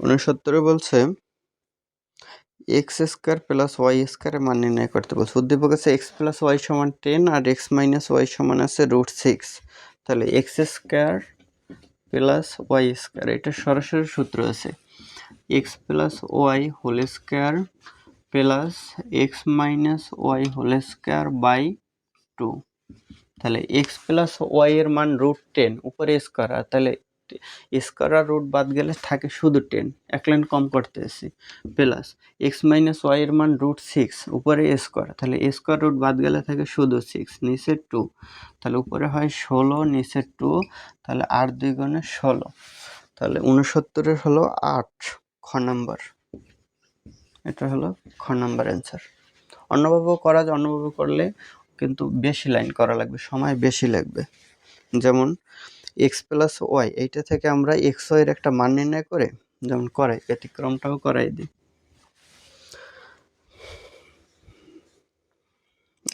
69 বলছে x square plus Y স্কোয়ারের মান নির্ণয় করতে বলছে। উদ্দীপক আছে এক্স প্লাস ওয়াই সমান 10 আর এক্স মাইনাস ওয়াই সমান আছে √6। তাহলে x square plus y square এটা সরাসরি সূত্র আছে x plus y whole square plus x minus y whole square by 2। তাহলে এক্স প্লাস ওয়াই এর মান √10 উপরে স্কোয়ার, আর তাহলে স্কোয়ার আর রুট বাদ গেলে থাকে শুধু 10, এক লাইন কম করতেছি, প্লাস এক্স মাইনাস ওয়াই এর মান √6 উপরে স্কোয়ার, তাহলে স্কোয়ার রুট বাদ গেলে থাকে শুধু 6, নিচে 2, তাহলে উপরে হয় 16 নিচে 2, তাহলে 8 2 গুণে 16, তাহলে 69 হলো 8 খ নাম্বার। এটা হলো খ নাম্বার অ্যান্সার। অন্যভাবেও করা যায়, অন্যভাবে করলে কিন্তু বেশি লাইন করা লাগবে, সময় বেশি লাগবে। যেমন এক্স প্লাস ওয়াই এইটা থেকে আমরা এক্স ওয়াই এর একটা মান নির্ণয় করে যেমন করাই, ব্যতিক্রমটাও করাই দিই।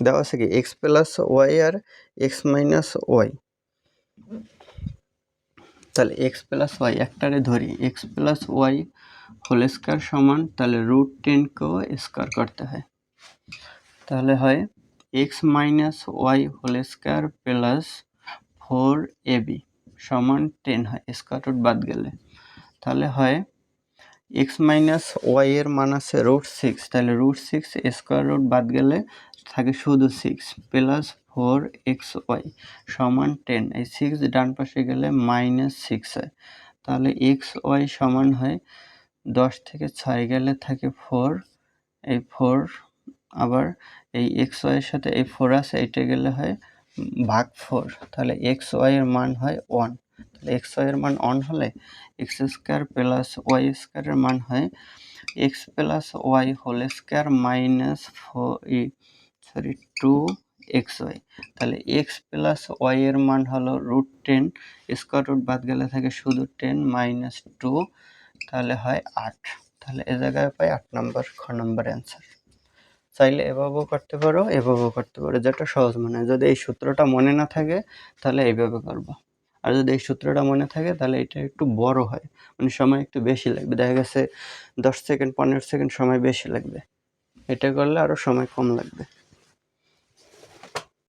দেওয়া আছে কি এক্স প্লাস ওয়াই আর এক্স মাইনাস ওয়াই। তাহলে এক্স প্লাস ওয়াই একটারে ধরি, x plus y whole square সমান, তাহলে √10কেও স্কোয়ার করতে হয়, তাহলে হয় x minus y whole square plus 4ab সমান 10 হয়, স্কোয়ার রুট বাদ গেলে, তাহলে হয় এক্স মাইনাস ওয়াই এর মান আছে √6, তাহলে √6 স্কোয়ার রুট বাদ গেলে থাকে শুধু 6 প্লাস 4xy সমান 10, এই 6 ডান পাশে গেলে -6 হয়, তাহলে xy সমান হয় 10 থেকে 6 গেলে থাকে 4, এই 4 আবার এই xy এর সাথে এই 4 আছে, এটা গেলে হয় ভাগ 4, তাহলে xy এর মান হয় 1। তাহলে xy এর মান 1 হলে x স্কোয়ার প্লাস ওয়াই স্কোয়ারের মান হয় x plus y whole square minus 2xy। তাহলে এক্স প্লাস ওয়াই এর মান হলো √10, স্কোয়ার রুট বাদ গেলে থাকে শুধু 10 - 2, তাহলে হয় 8। তাহলে এ জায়গায় পাই 8 নাম্বার খ নাম্বার অ্যান্সার। চাইলে এভাবেও করতে পারো, এভাবেও করতে পারো, যেটা সহজ মনে হয়। যদি এই সূত্রটা মনে না থাকে তাহলে এইভাবে করবো, আর যদি এই সূত্রটা মনে থাকে তাহলে এটা একটু বড় হয়, মানে সময় একটু বেশি লাগবে, দেখা গেছে 10 সেকেন্ড 15 সেকেন্ড সময় বেশি লাগবে, এটা করলে আরও সময় কম লাগবে।